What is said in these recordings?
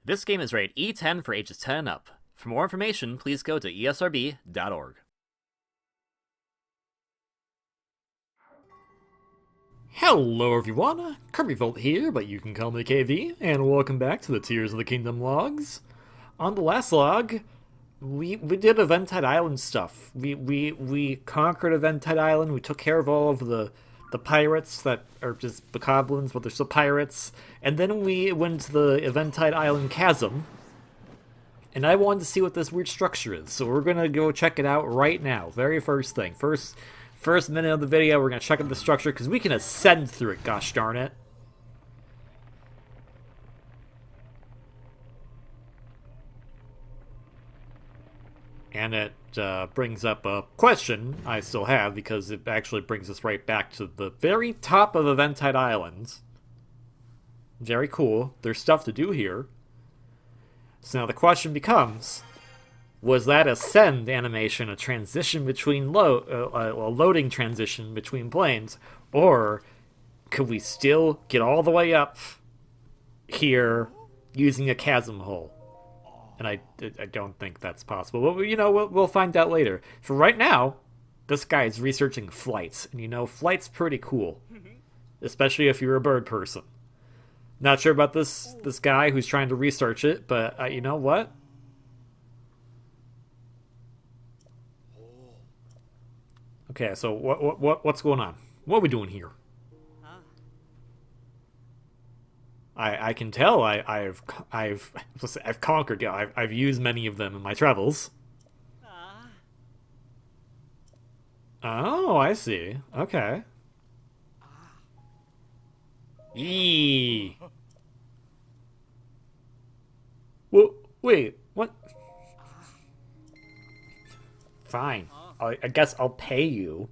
This game is rated E10 for ages 10 and up. For more information, please go to esrb.org. Hello everyone, Kirbyvolt here, but you can call me KV, and welcome back to the Tears of the Kingdom logs. On the last log, we did Eventide Island stuff. We conquered Eventide Island, we took care of all of the pirates that are just bokoblins, but they're still pirates, and then we went to the Eventide Island Chasm, and I wanted to see what this weird structure is, so we're gonna go check it out right now. Very first thing. First minute of the video, we're gonna check out the structure, because we can ascend through it, gosh darn it. And it brings up a question I still have, because it actually brings us right back to the very top of Eventide Island. Very cool. There's stuff to do here. So now the question becomes, was that ascend animation a transition between a loading transition between planes, or could we still get all the way up here using a chasm hole? And I don't think that's possible. But, you know, we'll find out later. For right now, this guy is researching flights. And, you know, flight's pretty cool. Especially if you're a bird person. Not sure about this guy who's trying to research it, but you know what? Okay, so what's going on? What are we doing here? I can tell I've conquered. Yeah, I've used many of them in my travels. Oh, I see. Okay. Eee. Well, wait. What? Fine. I guess I'll pay you.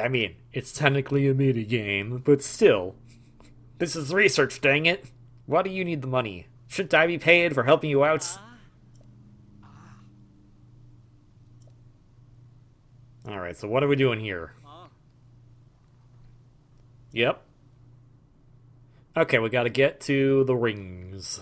I mean, it's technically a minigame, but still. This is research, dang it. Why do you need the money? Shouldn't I be paid for helping you out? Alright, so what are we doing here? Yep. Okay, we gotta get to the rings.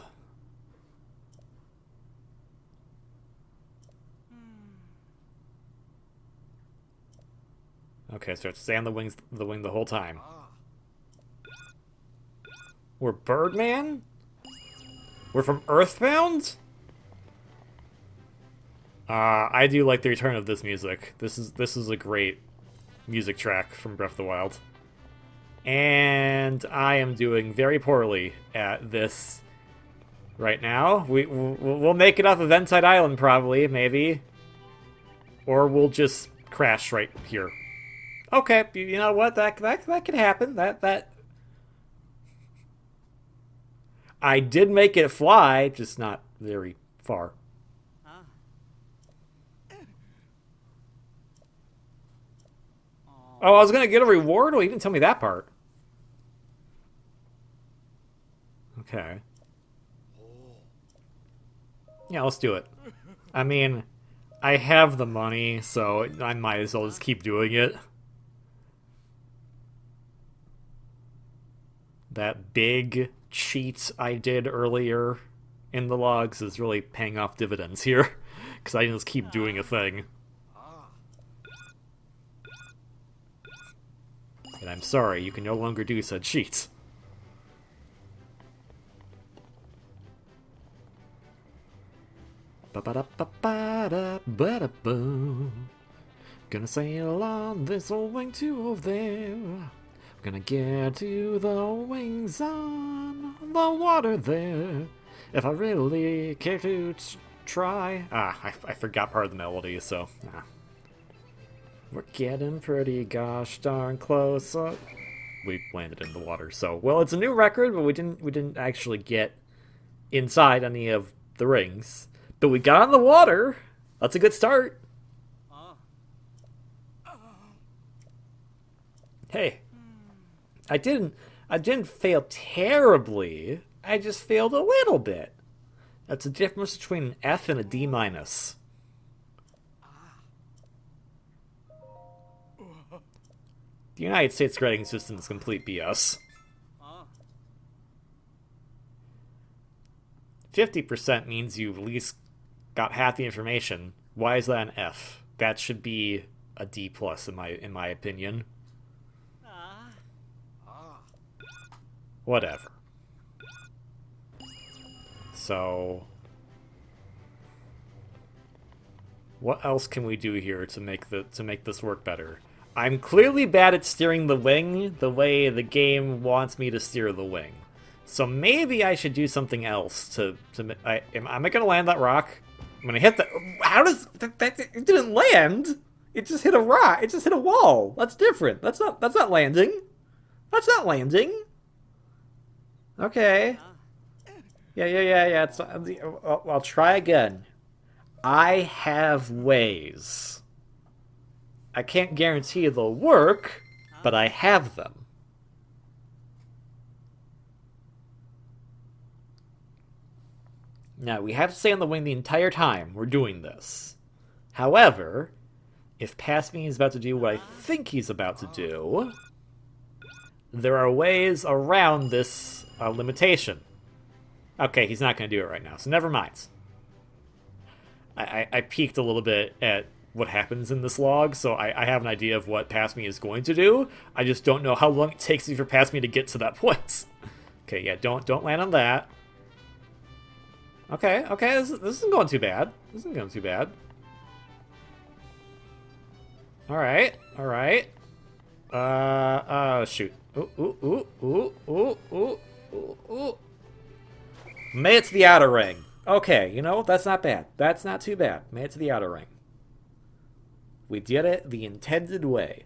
Okay, so stay on the wing the whole time. We're Birdman? We're from Earthbound? I do like the return of this music. This is a great music track from Breath of the Wild. And I am doing very poorly at this right now. We'll make it off Eventide Island probably, maybe. Or we'll just crash right here. Okay, you know what? That could happen. That I did make it fly, just not very far. Oh, I was gonna get a reward? Well, you didn't tell me that part. Okay. Yeah, let's do it. I mean, I have the money, so I might as well just keep doing it. That big cheat I did earlier in the logs is really paying off dividends here, because I just keep doing a thing. And I'm sorry, you can no longer do said cheats. Ba-ba-da-ba-ba-da-ba-da-boom. Gonna sail on this old wing to over there. Gonna get to the wings on the water there. If I really care to try. I forgot part of the melody, so. We're getting pretty gosh darn close. We landed in the water, so well, it's a new record, but we didn't actually get inside any of the rings. But we got in the water. That's a good start. Hey. I didn't fail terribly. I just failed a little bit. That's the difference between an F and a D minus. The United States grading system is complete BS. 50% means you've at least got half the information. Why is that an F? That should be a D plus in my opinion. Whatever. So, what else can we do here to make this work better? I'm clearly bad at steering the wing the way the game wants me to steer the wing. So maybe I should do something else am I gonna land that rock? I'm gonna hit the. How does that? It didn't land. It just hit a rock. It just hit a wall. That's different. That's not landing. That's not landing. Okay. Yeah. I'll try again. I have ways. I can't guarantee they'll work, but I have them. Now, we have to stay on the wing the entire time we're doing this. However, if Past Me is about to do what I think he's about to do, there are ways around this limitation. Okay, he's not going to do it right now, so never mind. I peeked a little bit at what happens in this log, so I have an idea of what Past Me is going to do. I just don't know how long it takes me for Past Me to get to that point. Okay, yeah, don't land on that. Okay, this isn't going too bad. Alright. Shoot. Ooh. Made it to the outer ring. Okay, you know, that's not bad. That's not too bad. Made it to the outer ring. We did it the intended way.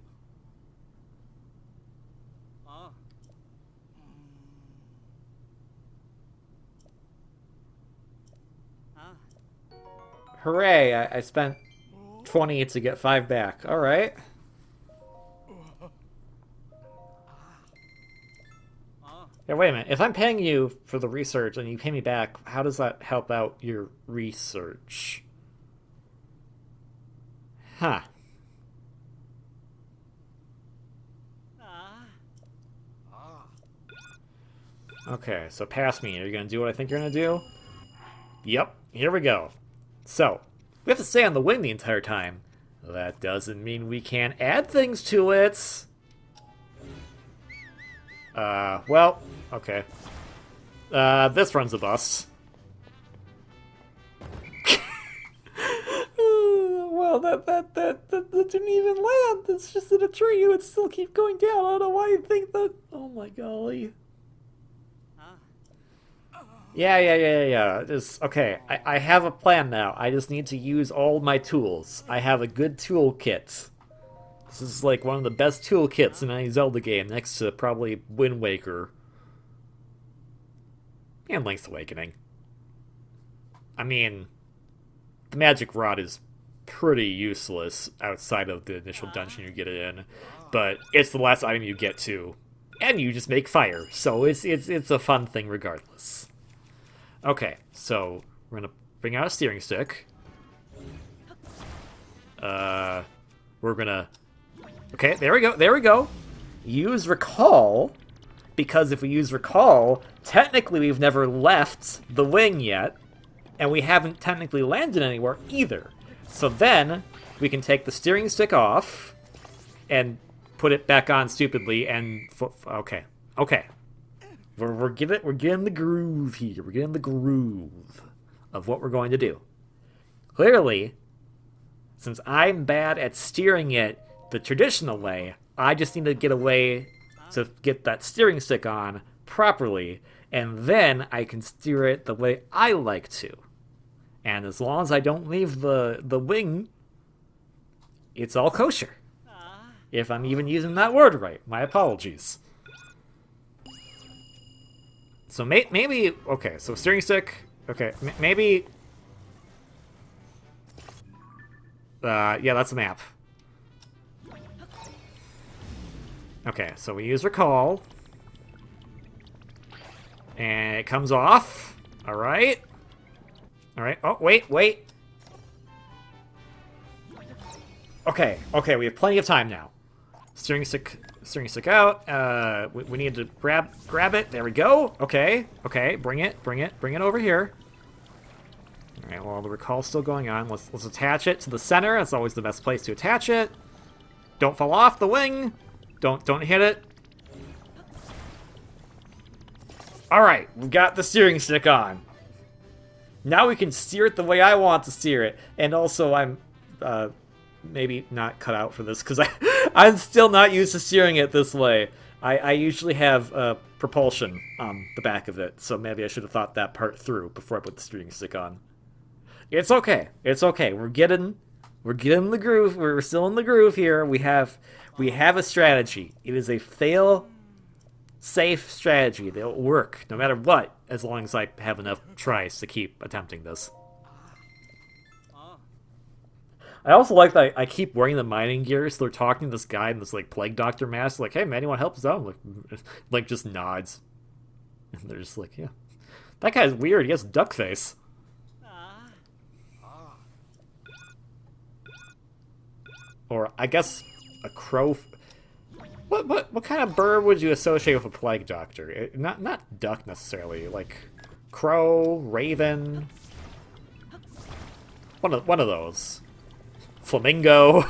Hooray, I spent 20 to get 5 back. Alright. Yeah, wait a minute. If I'm paying you for the research and you pay me back, how does that help out your research? Huh. Okay, so Past Me. Are you going to do what I think you're going to do? Yep, here we go. So, we have to stay on the wing the entire time. That doesn't mean we can't add things to it. Well, okay. This runs a bus. Well, that didn't even land. It's just in a tree. It would still keep going down. I don't know why you think that. Oh my golly. Yeah. Just okay. I have a plan now. I just need to use all my tools. I have a good toolkit. This is like one of the best toolkits in any Zelda game, next to probably Wind Waker and Link's Awakening. I mean, the magic rod is pretty useless outside of the initial dungeon you get it in, but it's the last item you get to, and you just make fire, so it's a fun thing regardless. Okay, so we're gonna bring out a steering stick. We're gonna. Okay, there we go. Use recall, because if we use recall, technically we've never left the wing yet, and we haven't technically landed anywhere either. So then we can take the steering stick off and put it back on stupidly and okay. We're getting the groove here. We're getting the groove of what we're going to do. Clearly, since I'm bad at steering it the traditional way, I just need to get a way to get that steering stick on properly, and then I can steer it the way I like to. And as long as I don't leave the wing, it's all kosher. If I'm even using that word right. My apologies. So maybe... Okay, so steering stick... Okay, maybe... yeah, that's a map. Okay, so we use recall. And it comes off. Alright. Alright. Oh, wait. Okay, we have plenty of time now. Steering stick out. We need to grab it. There we go. Okay, bring it over here. Alright, well, the recall's still going on. Let's attach it to the center. That's always the best place to attach it. Don't fall off the wing. Don't hit it. Alright, we've got the steering stick on. Now we can steer it the way I want to steer it. And also, I'm maybe not cut out for this, because I'm still not used to steering it this way. I usually have propulsion on the back of it, so maybe I should have thought that part through before I put the steering stick on. It's okay. It's okay. We're getting the groove. We're still in the groove here. We have a strategy. It is a fail-safe strategy. They'll work no matter what, as long as I have enough tries to keep attempting this. I also like that I keep wearing the mining gear, so they're talking to this guy in this, like, plague doctor mask, like, hey, man, anyone help us out? Like, just nods. And they're just like, yeah. That guy's weird. He has a duck face. Or, I guess, a crow... What kind of bird would you associate with a plague doctor? Not duck, necessarily. Like, crow, raven... One of those. Flamingo.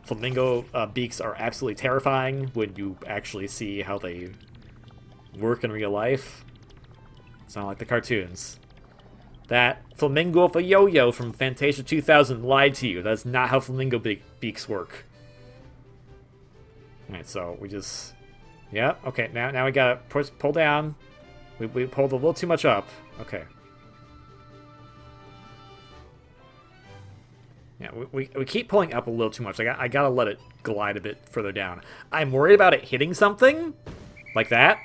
Flamingo beaks are absolutely terrifying when you actually see how they work in real life. It's not like the cartoons. That flamingo with a yo-yo from Fantasia 2000 lied to you. That's not how flamingo beaks work. Alright, so we just... Yeah, okay, now we gotta pull down. We pulled a little too much up. Okay. Yeah, we keep pulling up a little too much. I gotta let it glide a bit further down. I'm worried about it hitting something like that.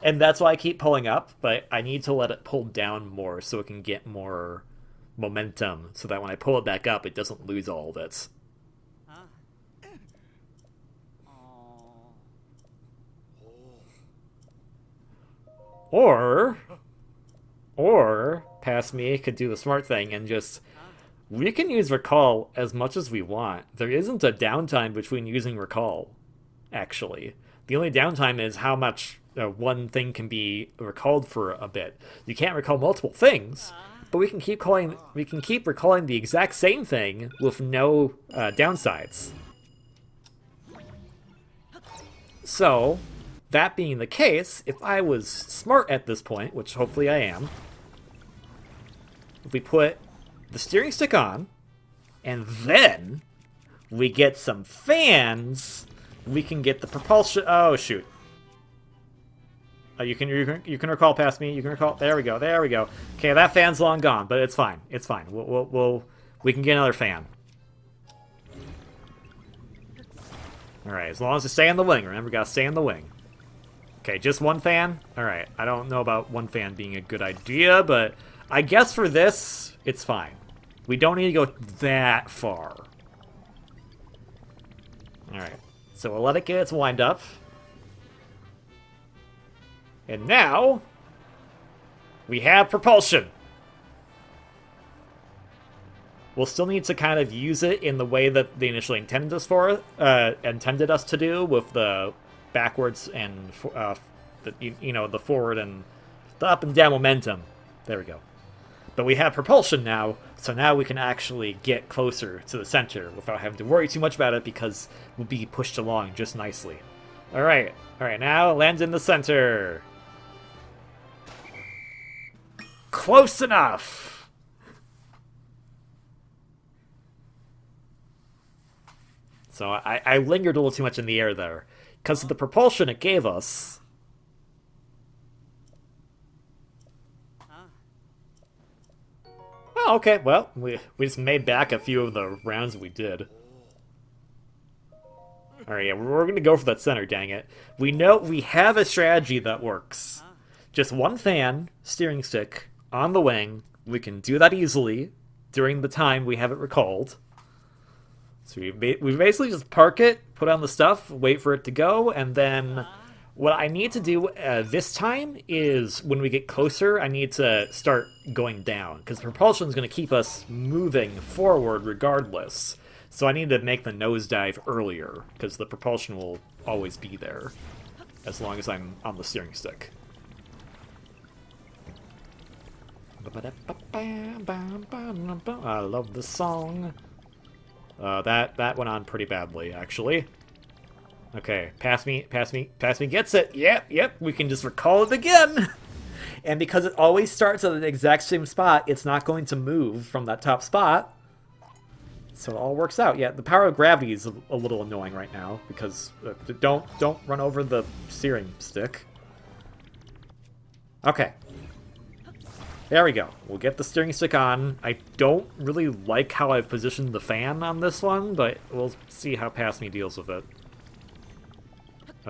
And that's why I keep pulling up, but I need to let it pull down more so it can get more momentum, so that when I pull it back up, it doesn't lose all of it. Or, past me could do the smart thing and just... We can use recall as much as we want. There isn't a downtime between using recall, actually. The only downtime is how much one thing can be recalled for a bit. You can't recall multiple things, but we can keep recalling the exact same thing with no downsides. So, that being the case, if I was smart at this point, which hopefully I am, if we put the steering stick on, and then we get some fans, we can get the propulsion... Oh, shoot. You can recall past me. You can recall... There we go. Okay, that fan's long gone, but it's fine. It's fine. We can get another fan. Alright, as long as we stay in the wing. Remember, we gotta stay in the wing. Okay, just one fan? Alright, I don't know about one fan being a good idea, but I guess for this, it's fine. We don't need to go that far. Alright, so we'll let it get its wind up. And now, we have propulsion. We'll still need to kind of use it in the way that they initially intended us to do, with the backwards and the forward and the up and down momentum. There we go. But we have propulsion now, so now we can actually get closer to the center without having to worry too much about it, because we'll be pushed along just nicely. Alright, now land in the center. Close enough! So I lingered a little too much in the air there. Because of the propulsion it gave us... Oh, okay, well, we just made back a few of the rounds we did. Alright, yeah, we're gonna go for that center, dang it. We know we have a strategy that works. Just one fan, steering stick, on the wing. We can do that easily during the time we have it recalled. So we basically just park it, put on the stuff, wait for it to go, and then... What I need to do this time is, when we get closer, I need to start going down, because the propulsion is going to keep us moving forward regardless. So I need to make the nosedive earlier, because the propulsion will always be there, as long as I'm on the steering stick. I love this song. That went on pretty badly, actually. Okay, pass me gets it. Yep, we can just recall it again. And because it always starts at the exact same spot, it's not going to move from that top spot. So it all works out. Yeah, the power of gravity is a little annoying right now because don't run over the steering stick. Okay. There we go. We'll get the steering stick on. I don't really like how I've positioned the fan on this one, but we'll see how Pass Me deals with it.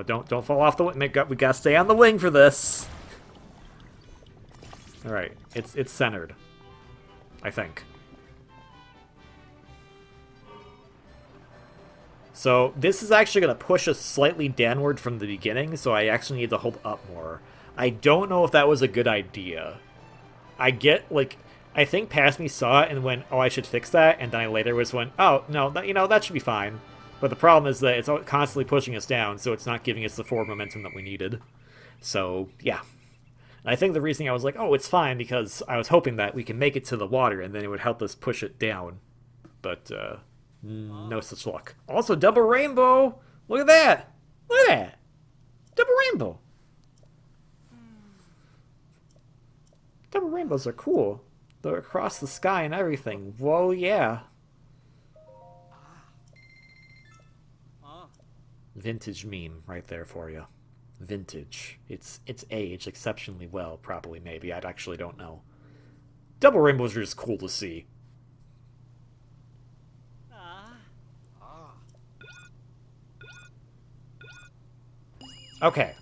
Don't fall off the wing. We gotta stay on the wing for this. All right, it's centered, I think. So this is actually gonna push us slightly downward from the beginning, so I actually need to hold up more. I don't know if that was a good idea. I think Pass Me saw it and went, oh, I should fix that, and then I later went, oh, no, that should be fine. But the problem is that it's constantly pushing us down, so it's not giving us the forward momentum that we needed. So, yeah. I think the reason I was like, oh, it's fine, because I was hoping that we can make it to the water, and then it would help us push it down. But, no such luck. Also, double rainbow! Look at that! Look at that! Double rainbow! Double rainbows are cool. They're across the sky and everything. Whoa, yeah. Vintage meme right there for you. Vintage. It's aged exceptionally well, probably, maybe. I actually don't know. Double rainbows are just cool to see. Okay.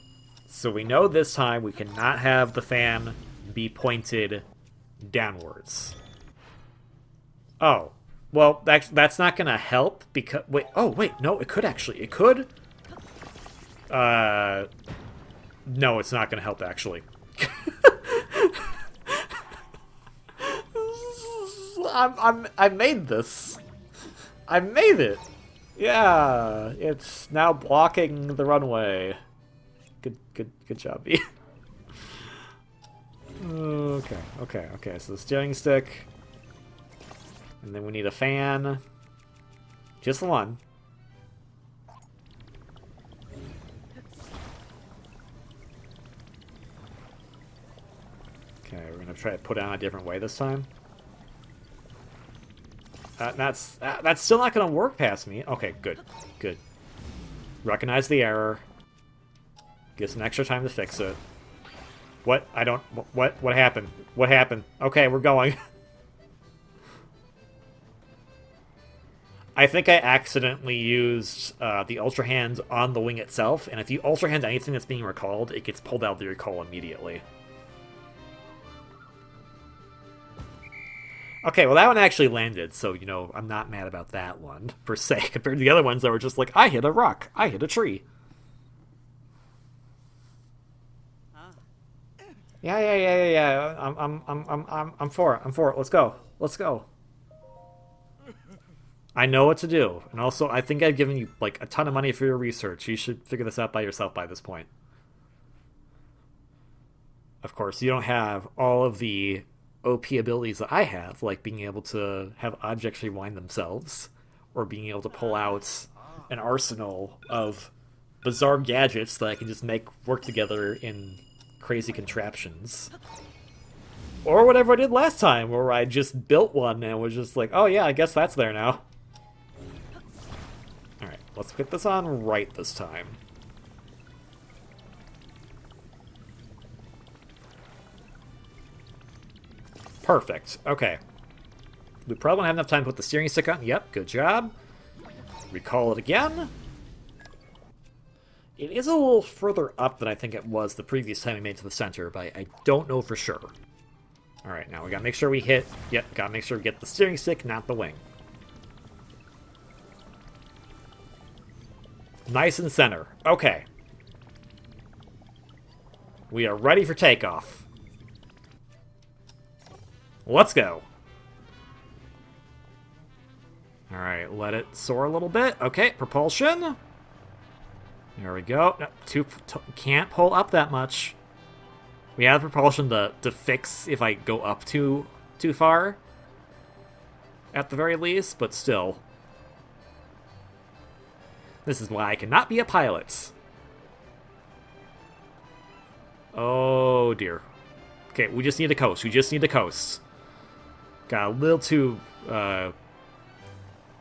So we know this time we cannot have the fan be pointed downwards. Oh. Well, that's not going to help because... Wait, no, it could actually. It could... No, it's not going to help, actually. I made this. I made it. Yeah, it's now blocking the runway. Good job, B. Okay. So the steering stick, and then we need a fan. Just one. Okay, we're gonna try to put it on a different way this time. That's still not gonna work past me. Okay, good. Recognize the error. Get some extra time to fix it. What? What happened? What happened? Okay, we're going. I think I accidentally used the Ultra Hand on the wing itself, and if you Ultra Hand anything that's being recalled, it gets pulled out of the recall immediately. Okay, well that one actually landed, so, I'm not mad about that one, per se, compared to the other ones that were just like, I hit a rock, I hit a tree. Yeah. I'm for it. Let's go. I know what to do, and also I think I've given you like a ton of money for your research. You should figure this out by yourself by this point. Of course, you don't have all of the OP abilities that I have, like being able to have objects rewind themselves, or being able to pull out an arsenal of bizarre gadgets that I can just make work together in crazy contraptions. Or whatever I did last time, where I just built one and was just like, oh yeah, I guess that's there now. Alright, let's get this on right this time. Perfect. Okay. We probably won't have enough time to put the steering stick on. Yep, good job. Recall it again. It is a little further up than I think it was the previous time we made it to the center, but I don't know for sure. Alright, now we gotta make sure we hit... Yep, gotta make sure we get the steering stick, not the wing. Nice and center. Okay. We are ready for takeoff. Let's go. Alright, let it soar a little bit. Okay, propulsion. There we go. No, can't pull up that much. We have propulsion to fix if I go up too far, at the very least, but still. This is why I cannot be a pilot. Oh dear. Okay, we just need to coast. We just need to coast. Got a little too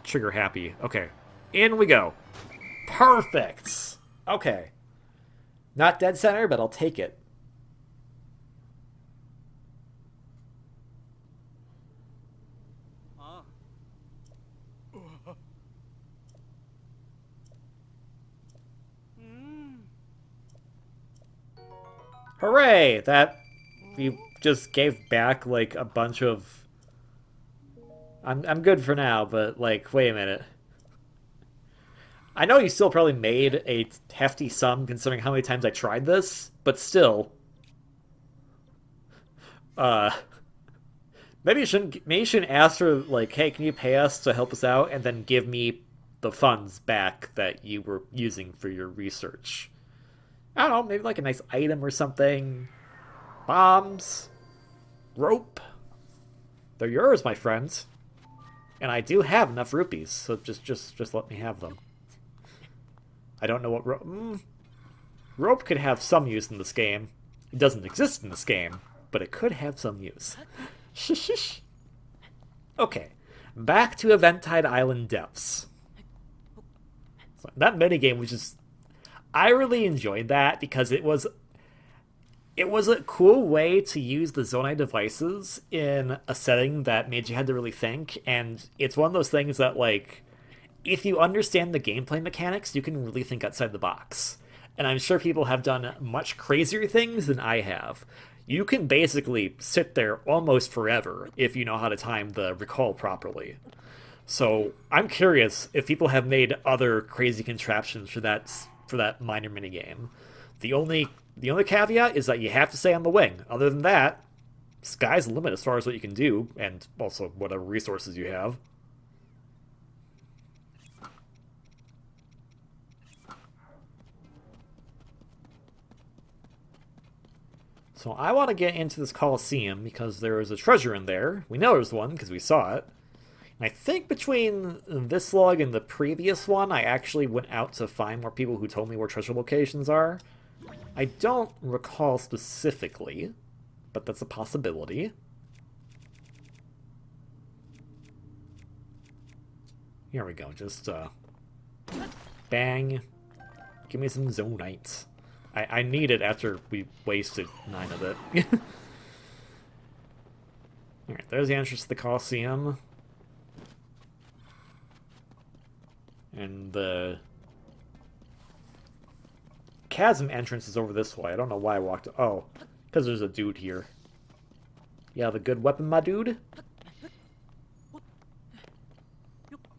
trigger happy. Okay, in we go. Perfect. Okay. Not dead center, but I'll take it. Hooray! That you just gave back like a bunch of. I'm good for now, but like, wait a minute. I know you still probably made a hefty sum considering how many times I tried this, but still. Maybe you shouldn't ask for like, hey, can you pay us to help us out, and then give me the funds back that you were using for your research. I don't know, maybe like a nice item or something. Bombs. Rope. They're yours, my friends. And I do have enough rupees, so just let me have them. I don't know what rope... rope could have some use in this game. It doesn't exist in this game, but it could have some use. Shish. Okay, back to Eventide Island depths. So that minigame was just... I really enjoyed that because it was a cool way to use the Zonai devices in a setting that made you had to really think, and it's one of those things that, like, if you understand the gameplay mechanics, you can really think outside the box. And I'm sure people have done much crazier things than I have. You can basically sit there almost forever if you know how to time the recall properly. So I'm curious if people have made other crazy contraptions for that minor minigame. The only caveat is that you have to stay on the wing. Other than that, sky's the limit as far as what you can do, and also whatever resources you have. So I want to get into this Coliseum because there is a treasure in there. We know there's one because we saw it. And I think between this log and the previous one, I actually went out to find more people who told me where treasure locations are. I don't recall specifically, but that's a possibility. Here we go, just, bang. Give me some Zonites. I need it after we wasted 9 of it. Alright, there's the entrance to the Coliseum. And the chasm entrance is over this way. I don't know why I walked... Oh, because there's a dude here. You have a good weapon, my dude?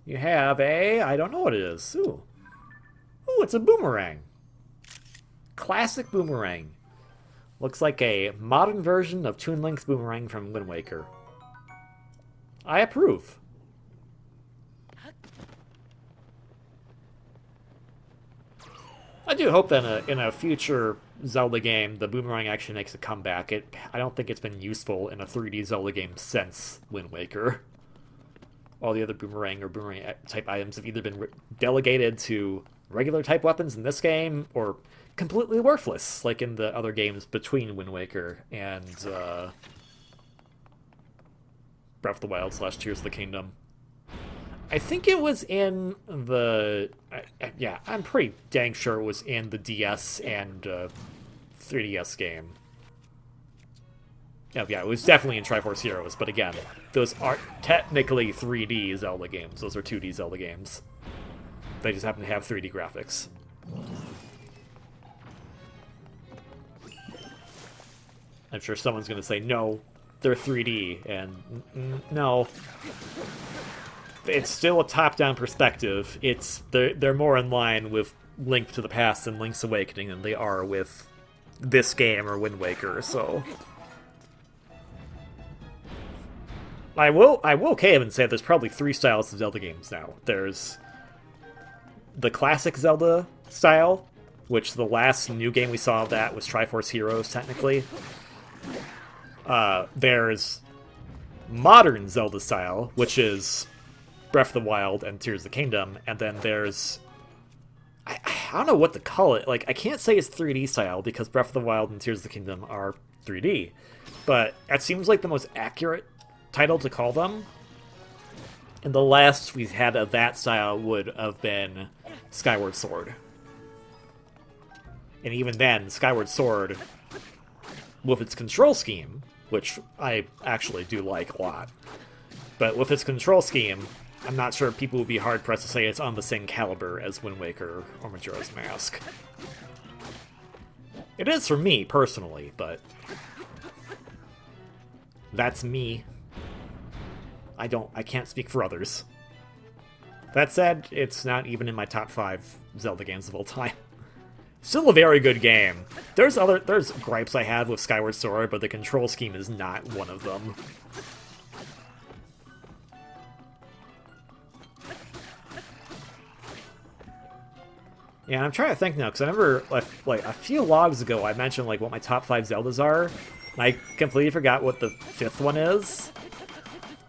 You have a... I don't know what it is. Ooh. Ooh, it's a boomerang. Classic boomerang. Looks like a modern version of Toon Link's boomerang from Wind Waker. I approve. I do hope that in a future Zelda game, the boomerang actually makes a comeback. I don't think it's been useful in a 3D Zelda game since Wind Waker. All the other boomerang or boomerang type items have either been delegated to regular type weapons in this game, or completely worthless, like in the other games between Wind Waker and Breath of the Wild / Tears of the Kingdom. I think it was in the... yeah, I'm pretty dang sure it was in the DS and 3DS game. Yeah, it was definitely in Triforce Heroes, but again, those aren't technically 3D Zelda games. Those are 2D Zelda games. They just happen to have 3D graphics. I'm sure someone's going to say, no, they're 3D, and no. It's still a top-down perspective. They're more in line with Link to the Past and Link's Awakening than they are with this game or Wind Waker, so... I will cave and say there's probably 3 styles of Zelda games now. There's the classic Zelda style, which the last new game we saw of that was Triforce Heroes, technically. There's modern Zelda style, which is Breath of the Wild and Tears of the Kingdom, and then there's... I don't know what to call it. Like, I can't say it's 3D style, because Breath of the Wild and Tears of the Kingdom are 3D. But it seems like the most accurate title to call them. And the last we've had of that style would have been Skyward Sword. And even then, Skyward Sword, with its control scheme, which I actually do like a lot, but with its control scheme, I'm not sure people would be hard-pressed to say it's on the same caliber as Wind Waker or Majora's Mask. It is for me, personally, but... that's me. I can't speak for others. That said, it's not even in my top 5 Zelda games of all time. Still a very good game. There's gripes I have with Skyward Sword, but the control scheme is not one of them. Yeah, I'm trying to think now, because I remember, like, a few logs ago, I mentioned, like, what my top 5 Zeldas are, and I completely forgot what the 5th one is.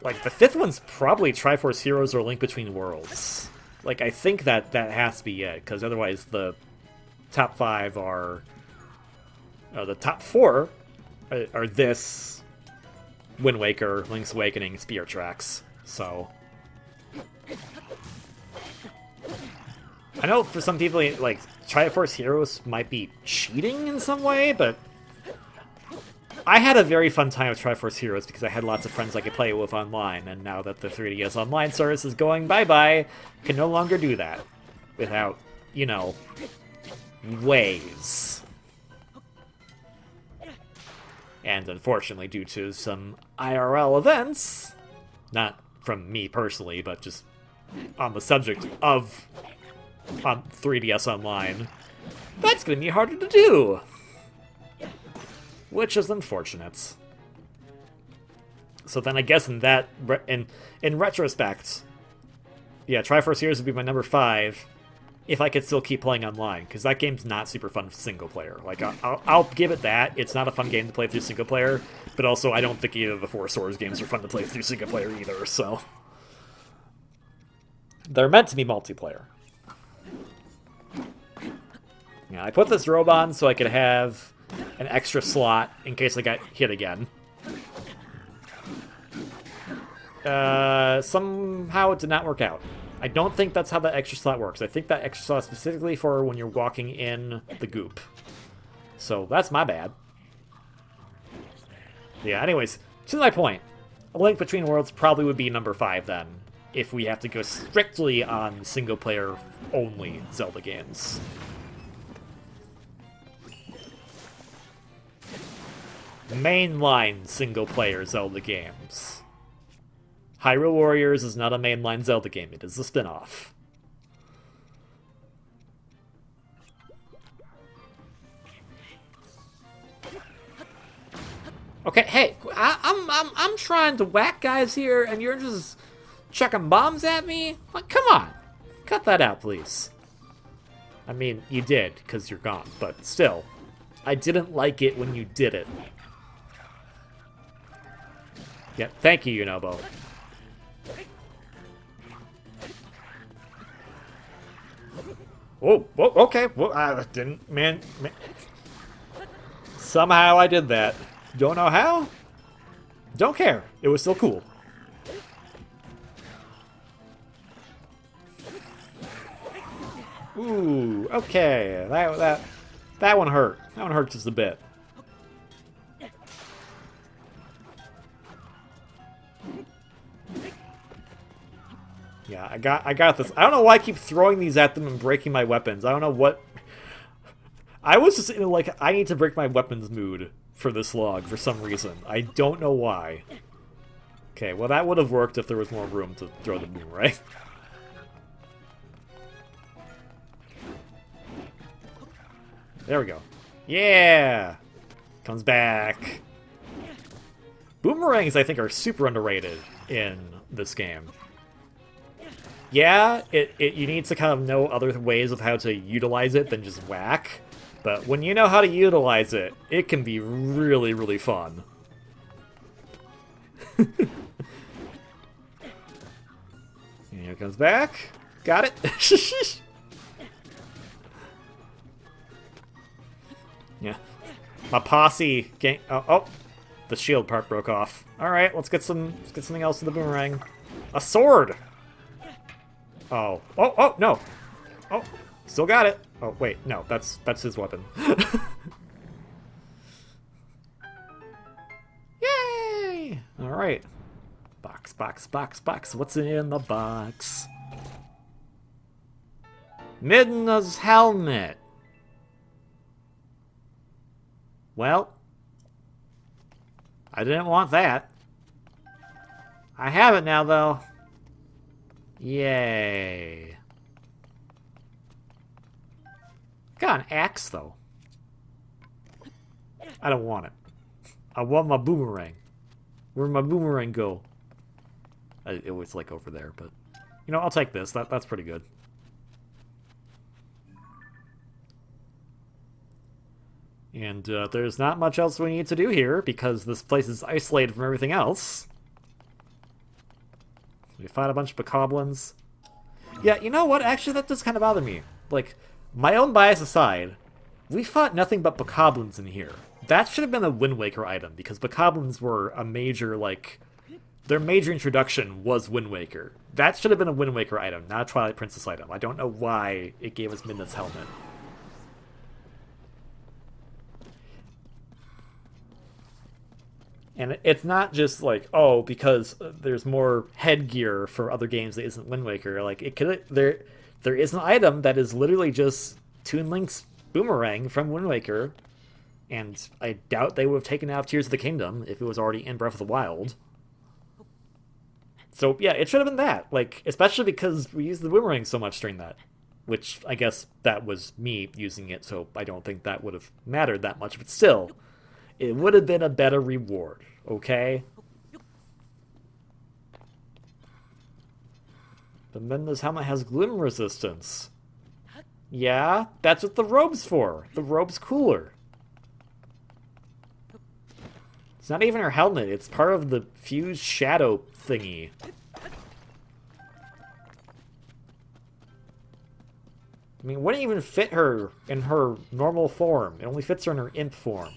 Like, the 5th one's probably Triforce Heroes or Link Between Worlds. Like, I think that has to be it, because otherwise the top 5 are... the top 4 are this, Wind Waker, Link's Awakening, Spirit Tracks, so... I know for some people, like, Triforce Heroes might be cheating in some way, but... I had a very fun time with Triforce Heroes because I had lots of friends I could play with online, and now that the 3DS Online service is going bye-bye, I can no longer do that without, you know, ways. And unfortunately, due to some IRL events, not from me personally, but just on the subject of 3DS Online, that's going to be harder to do. Which is unfortunate. So then I guess in retrospect, yeah, Triforce Heroes would be my number 5 if I could still keep playing online, because that game's not super fun single player. Like, I'll give it that. It's not a fun game to play through single player, but also I don't think either of the Four Swords games are fun to play through single player either, so... They're meant to be multiplayer. Yeah, I put this robe on so I could have an extra slot in case I got hit again. Somehow it did not work out. I don't think that's how that extra slot works. I think that extra slot is specifically for when you're walking in the goop. So that's my bad. Yeah, anyways, to my point, A Link Between Worlds probably would be number 5 then, if we have to go strictly on single-player only Zelda games. Mainline single-player Zelda games. Hyrule Warriors is not a mainline Zelda game, it is a spin-off. Okay, hey, I'm trying to whack guys here, and you're just chucking bombs at me? Like, come on, cut that out, please. I mean, you did, because you're gone, but still, I didn't like it when you did it. Yeah, thank you, Yunobo. Oh, okay. Well, I didn't, man. Somehow I did that. Don't know how. Don't care. It was still cool. Ooh, okay. That one hurt. That one hurt just a bit. Yeah, I got this. I don't know why I keep throwing these at them and breaking my weapons. I don't know what... I was just in, like, I need to break my weapons mood for this log for some reason. I don't know why. Okay, well that would have worked if there was more room to throw the boomerang. There we go. Yeah! Comes back. Boomerangs, I think, are super underrated in this game. Yeah, you need to kind of know other ways of how to utilize it than just whack. But when you know how to utilize it, it can be really, really fun. And here it comes back. Got it. Yeah. My posse gang. Oh, the shield part broke off. All right, let's get something else with the boomerang. A sword. Oh, no. Oh, still got it. Oh wait, no, that's his weapon. Yay! All right. Box, box, box, box. What's in the box? Midna's helmet. Well, I didn't want that. I have it now, though. Yay. Got an axe, though. I don't want it. I want my boomerang. Where'd my boomerang go? It was like over there, but... You know, I'll take this. That's pretty good. And there's not much else we need to do here, because this place is isolated from everything else. We fought a bunch of bokoblins. Yeah, you know what? Actually, that does kind of bother me. Like, my own bias aside, we fought nothing but bokoblins in here. That should have been a Wind Waker item, because bokoblins were a major, like... Their major introduction was Wind Waker. That should have been a Wind Waker item, not a Twilight Princess item. I don't know why it gave us Midna's helmet. And it's not just like, oh, because there's more headgear for other games that isn't Wind Waker. Like, it could there is an item that is literally just Toon Link's boomerang from Wind Waker, and I doubt they would have taken it out of Tears of the Kingdom if it was already in Breath of the Wild. So yeah, it should have been that. Like, especially because we used the boomerang so much during that, which I guess that was me using it, so I don't think that would have mattered that much. But still, it would have been a better reward. Okay? But Midna's helmet has gloom resistance. Yeah, that's what the robe's for. The robe's cooler. It's not even her helmet, it's part of the fused shadow thingy. I mean, it wouldn't even fit her in her normal form. It only fits her in her imp form.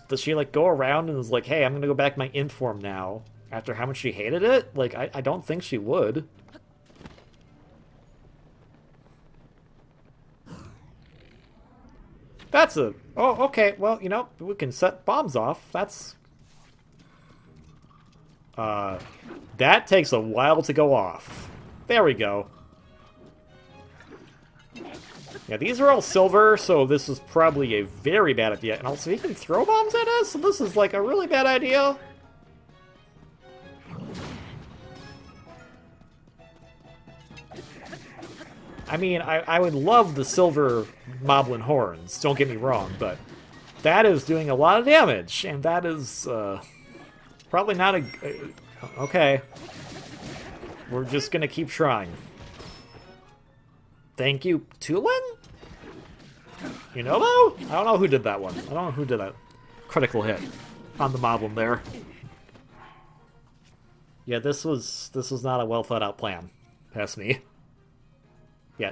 Does she, like, go around and is like, hey, I'm gonna go back to my imp form now, after how much she hated it? Like, I don't think she would. That's a... Oh, okay, well, you know, we can set bombs off. That's... that takes a while to go off. There we go. Yeah, these are all silver, so this is probably a very bad idea. And also, he can throw bombs at us? So this is, like, a really bad idea. I mean, I would love the silver moblin horns, don't get me wrong, but that is doing a lot of damage, and that is, probably not a... okay. We're just gonna keep trying. Thank you, Tulin? You know, though? I don't know who did that one. I don't know who did that critical hit on the moblin there. Yeah, this was not a well thought out plan. Past me. Yeah.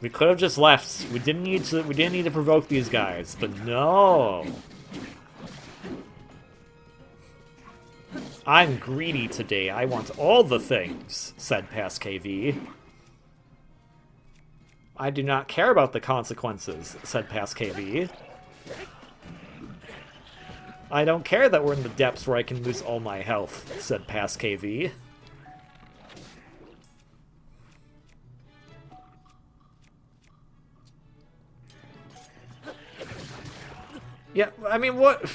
We could have just left. We didn't need to provoke these guys, but no. I'm greedy today. I want all the things, said Past KV. I do not care about the consequences, said Past KV. I don't care that we're in the depths where I can lose all my health, said Past KV. Yeah, I mean, what...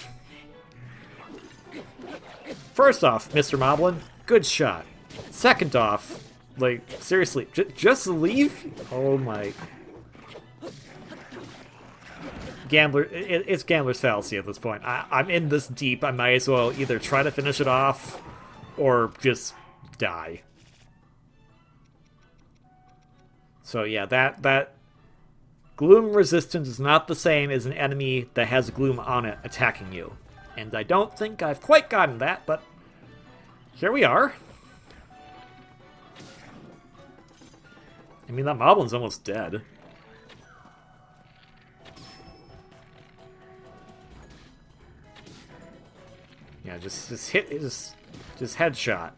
First off, Mr. Moblin, good shot. Second off, like, seriously, just leave? Oh my... Gambler, it's gambler's fallacy at this point. I'm in this deep, I might as well either try to finish it off, or just die. So yeah, that gloom resistance is not the same as an enemy that has gloom on it attacking you. And I don't think I've quite gotten that, but here we are. I mean, that Moblin's almost dead. Yeah, just hit, just headshot.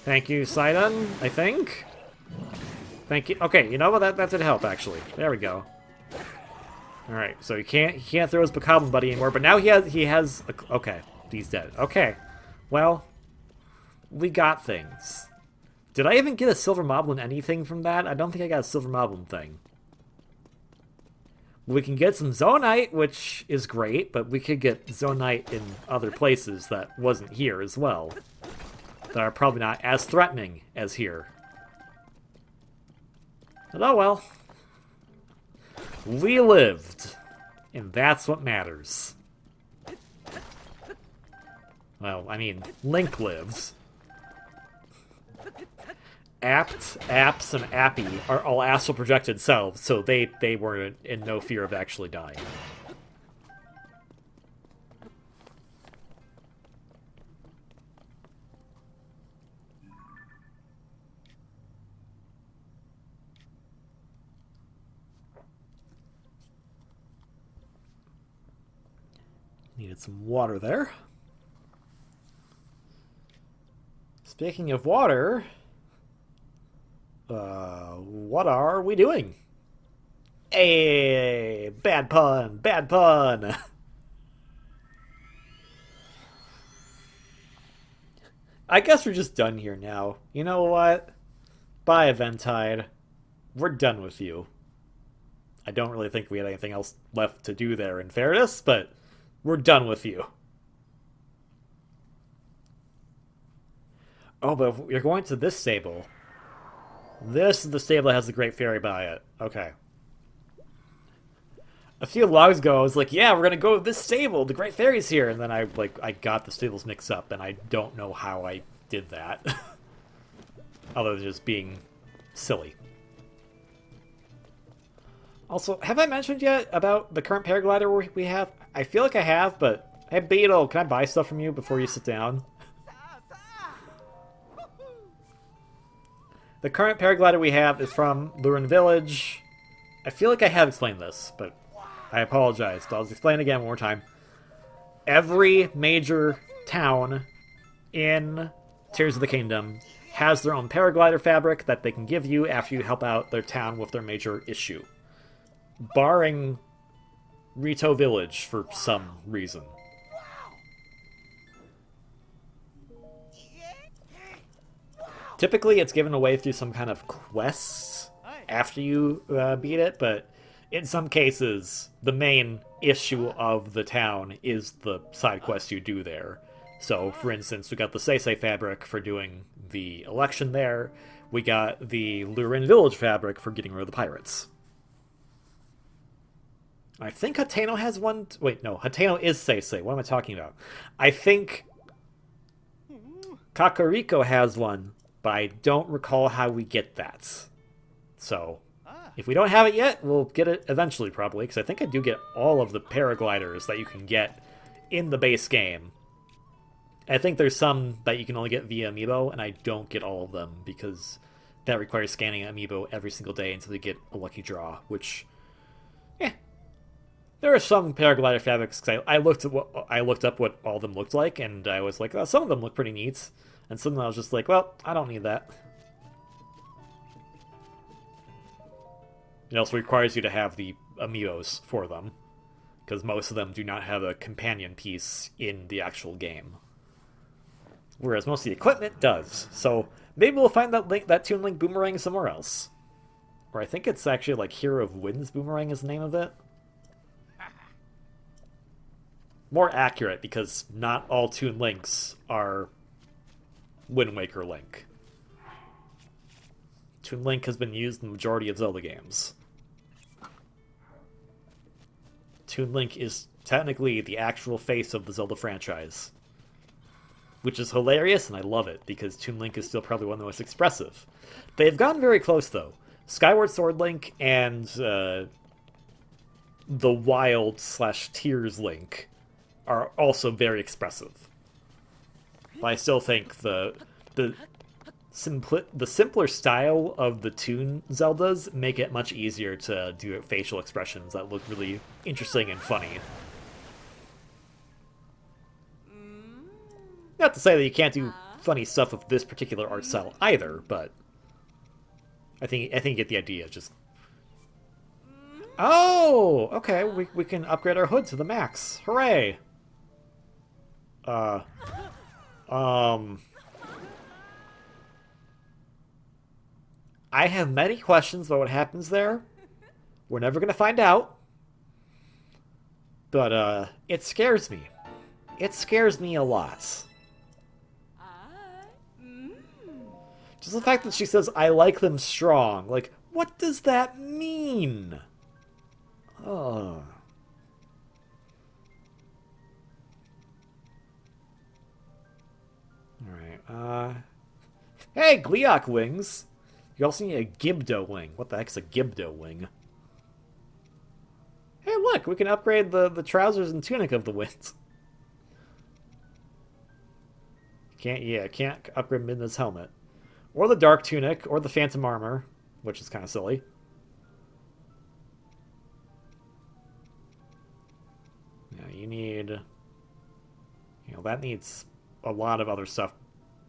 Thank you, Sidon, I think. Thank you. Okay, you know what? That did help, actually. There we go. Alright, so he can't throw his Bokoblin buddy anymore, but now he has okay, he's dead. Okay. Well, we got things. Did I even get a Silver Moblin anything from that? I don't think I got a Silver Moblin thing. We can get some Zonite, which is great, but we could get Zonite in other places that wasn't here as well. That are probably not as threatening as here. But oh well. We lived. And that's what matters. Well, I mean, Link lives. Apt, Apps, and Appy are all astral projected selves, so they were in no fear of actually dying. Needed some water there. Speaking of water, what are we doing? Hey, bad pun, bad pun. I guess we're just done here now. You know what? Bye, Eventide. We're done with you. I don't really think we had anything else left to do there, in fairness, but we're done with you. Oh, but if you're going to this stable. This is the stable that has the Great Fairy by it. Okay. A few logs ago, I was like, yeah, we're gonna go to this stable. The Great Fairy's here. And then I got the stables mixed up, and I don't know how I did that. Other than just being silly. Also, have I mentioned yet about the current paraglider we have? I feel like I have, but... Hey, Beetle, can I buy stuff from you before you sit down? The current paraglider we have is from Lurin Village. I feel like I have explained this, but I apologize. So I'll explain it again one more time. Every major town in Tears of the Kingdom has their own paraglider fabric that they can give you after you help out their town with their major issue. Barring Rito Village for some reason. Typically, it's given away through some kind of quests after you beat it, but in some cases, the main issue of the town is the side quest you do there. So, for instance, we got the Seisei fabric for doing the election there. We got the Lurin Village fabric for getting rid of the pirates. I think Hateno has one... Wait, no. Hateno is Seisei. What am I talking about? I think Kakariko has one, but I don't recall how we get that. So, if we don't have it yet, we'll get it eventually, probably, because I think I do get all of the paragliders that you can get in the base game. I think there's some that you can only get via Amiibo, and I don't get all of them, because that requires scanning Amiibo every single day until you get a lucky draw, which... There are some paraglider fabrics, because I looked up what all of them looked like, and I was like, oh, some of them look pretty neat. And some of them I was just like, well, I don't need that. It also requires you to have the amiibos for them, because most of them do not have a companion piece in the actual game. Whereas most of the equipment does. So maybe we'll find that Toon Link boomerang somewhere else. Or I think it's actually like Hero of Wind's boomerang is the name of it. More accurate, because not all Toon Links are Wind Waker Link. Toon Link has been used in the majority of Zelda games. Toon Link is technically the actual face of the Zelda franchise. which is hilarious, and I love it, because Toon Link is still probably one of the most expressive. They've gotten very close, though. Skyward Sword Link and the Wild/Tears Link are also very expressive. But I still think the simpler style of the Toon Zeldas make it much easier to do facial expressions that look really interesting and funny. Not to say that you can't do funny stuff with this particular art style either, but I think you get the idea. Just oh, okay, we can upgrade our hood to the max. Hooray! I have many questions about what happens there. We're never gonna find out. But, it scares me. It scares me a lot. Just the fact that she says, I like them strong. Like, what does that mean? Oh. Alright, hey, Gleeok wings! You also need a Gibdo wing. What the heck's a Gibdo wing? Hey, look! We can upgrade the trousers and tunic of the winds. Can't upgrade Midna's helmet. Or the Dark Tunic, or the Phantom Armor, which is kind of silly. Yeah, you need... You know, that needs a lot of other stuff.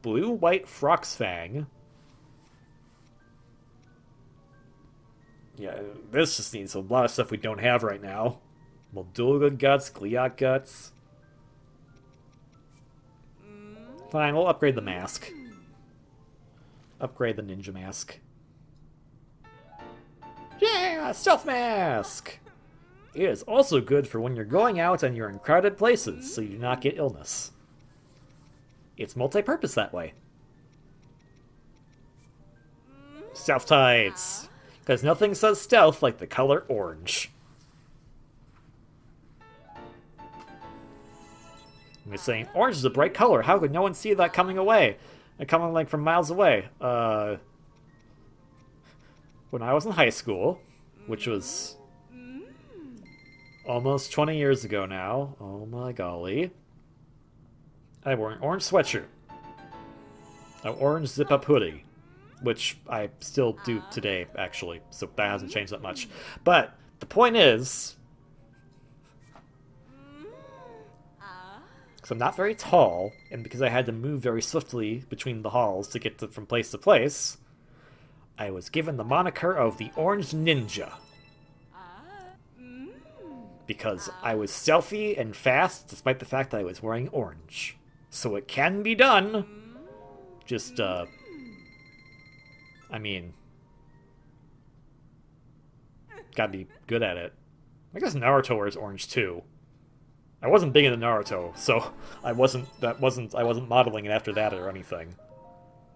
Blue White Froxfang. Yeah, this just needs a lot of stuff we don't have right now. Moldulga Guts, Gleeok Guts. Fine, we'll upgrade the mask. Upgrade the ninja mask. Yeah, stealth mask! It is also good for when you're going out and you're in crowded places, so you do not get illness. It's multi-purpose that way. Stealth tights! Because nothing says stealth like the color orange. I'm just saying, orange is a bright color. How could no one see that coming away? Coming like from miles away. When I was in high school, which was almost 20 years ago now. Oh my golly. I wore an orange sweatshirt. An orange zip-up hoodie. Which I still do today, actually. So that hasn't changed that much. But the point is... because I'm not very tall, and because I had to move very swiftly between the halls to get from place to place, I was given the moniker of the Orange Ninja. Because I was stealthy and fast, despite the fact that I was wearing orange. So it can be done. Just, I mean... gotta be good at it. I guess Naruto wears orange too. I wasn't big into Naruto, so I wasn't modeling it after that or anything.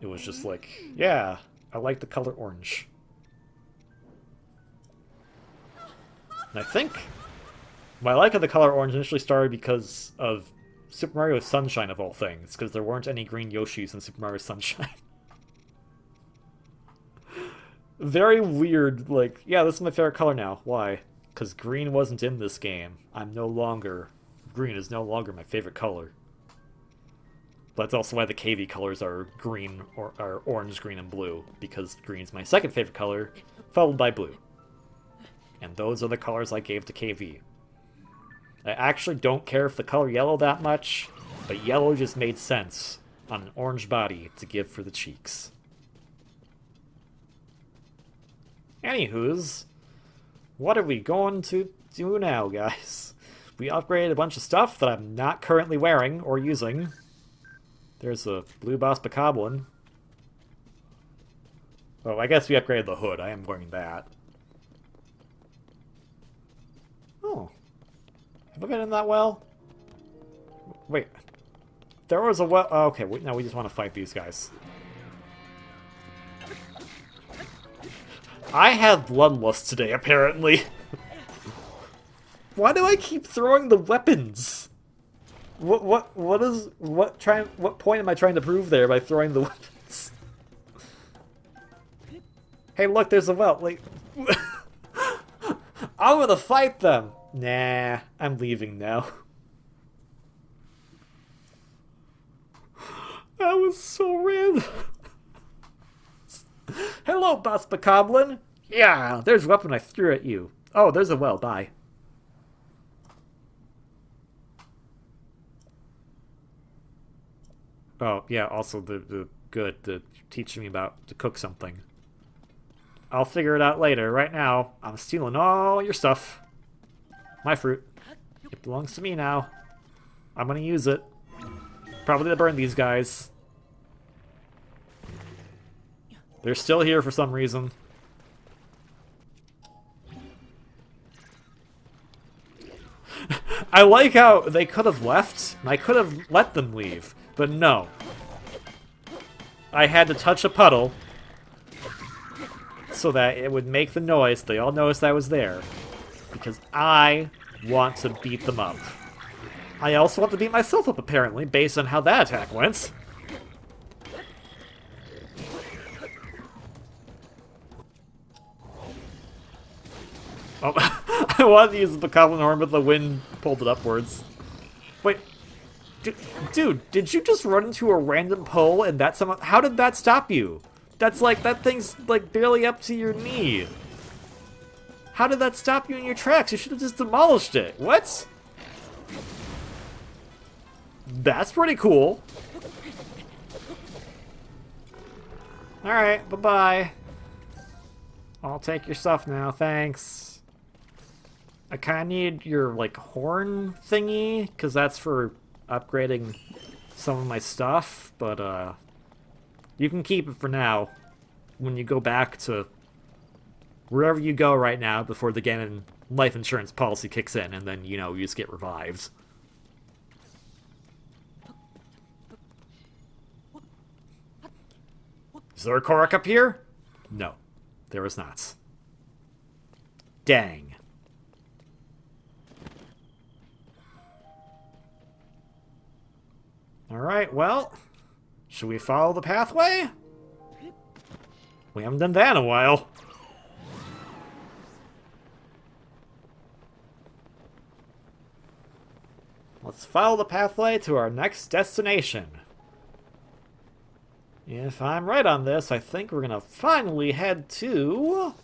It was just like, yeah, I like the color orange. And I think my like of the color orange initially started because of Super Mario Sunshine of all things, because there weren't any green Yoshis in Super Mario Sunshine. Very weird, like, yeah, this is my favorite color now. Why? Because green wasn't in this game. Green is no longer my favorite color. That's also why the KV colors are green, or are orange, green, and blue, because green's my second favorite color, followed by blue. And those are the colors I gave to KV. I actually don't care if the color yellow that much, but yellow just made sense on an orange body to give for the cheeks. Anywho's, what are we going to do now, guys? We upgraded a bunch of stuff that I'm not currently wearing or using. There's a blue boss bokoblin. Oh, I guess we upgraded the hood. I am wearing that. Oh. Have I been in that well? Wait. There was a well... Oh, okay, now we just want to fight these guys. I have bloodlust today, apparently. Why do I keep throwing the weapons? What point am I trying to prove there by throwing the weapons? Hey, look, there's a well. Like, I'm gonna fight them. Nah, I'm leaving now. That was so random. Hello, Boss Bokoblin. Yeah, there's a weapon I threw at you. Oh, there's a well. Bye. Oh, yeah, also the teaching me about to cook something. I'll figure it out later. Right now, I'm stealing all your stuff. My fruit. It belongs to me now. I'm gonna use it. Probably to burn these guys. They're still here for some reason. I like how they could have left, and I could have let them leave, but no. I had to touch a puddle so that it would make the noise. They all noticed I was there. Because I want to beat them up. I also want to beat myself up, apparently, based on how that attack went. Oh, I wanted to use the Bokoblin horn, but the wind pulled it upwards. Wait. Dude, did you just run into a random pole and that somehow... How did that stop you? That's like... That thing's like barely up to your knee. How did that stop you in your tracks? You should have just demolished it. What? That's pretty cool. Alright, bye-bye. I'll take your stuff now, thanks. I kind of need your, like, horn thingy, because that's for upgrading some of my stuff, but, you can keep it for now when you go back to wherever you go right now before the Ganon life insurance policy kicks in, and then, you know, you just get revived. Is there a Korok up here? No, there is not. Dang. Alright, well, should we follow the pathway? We haven't done that in a while. Let's follow the pathway to our next destination. If I'm right on this, I think we're gonna finally head to...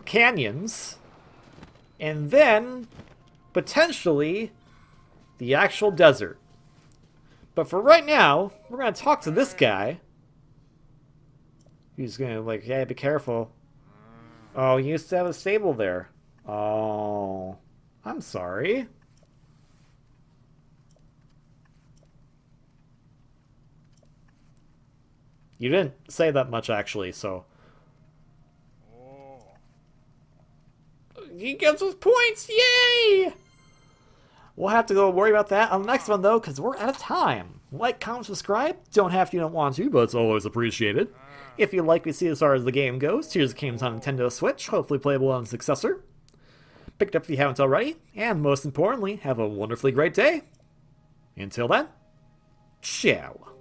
canyons. And then, potentially, the actual desert. But for right now, we're gonna talk to this guy. He's gonna, like, hey, be careful. Oh, you used to have a stable there. Oh, I'm sorry. You didn't say that much, actually, so... He gets his points! Yay! We'll have to go worry about that on the next one, though, because we're out of time. Like, comment, subscribe. Don't have to, you don't want to, but it's always appreciated. If you like what you see as far as the game goes, here's the games on Nintendo Switch, hopefully playable on the successor. Pick it up if you haven't already, and most importantly, have a wonderfully great day. Until then, ciao.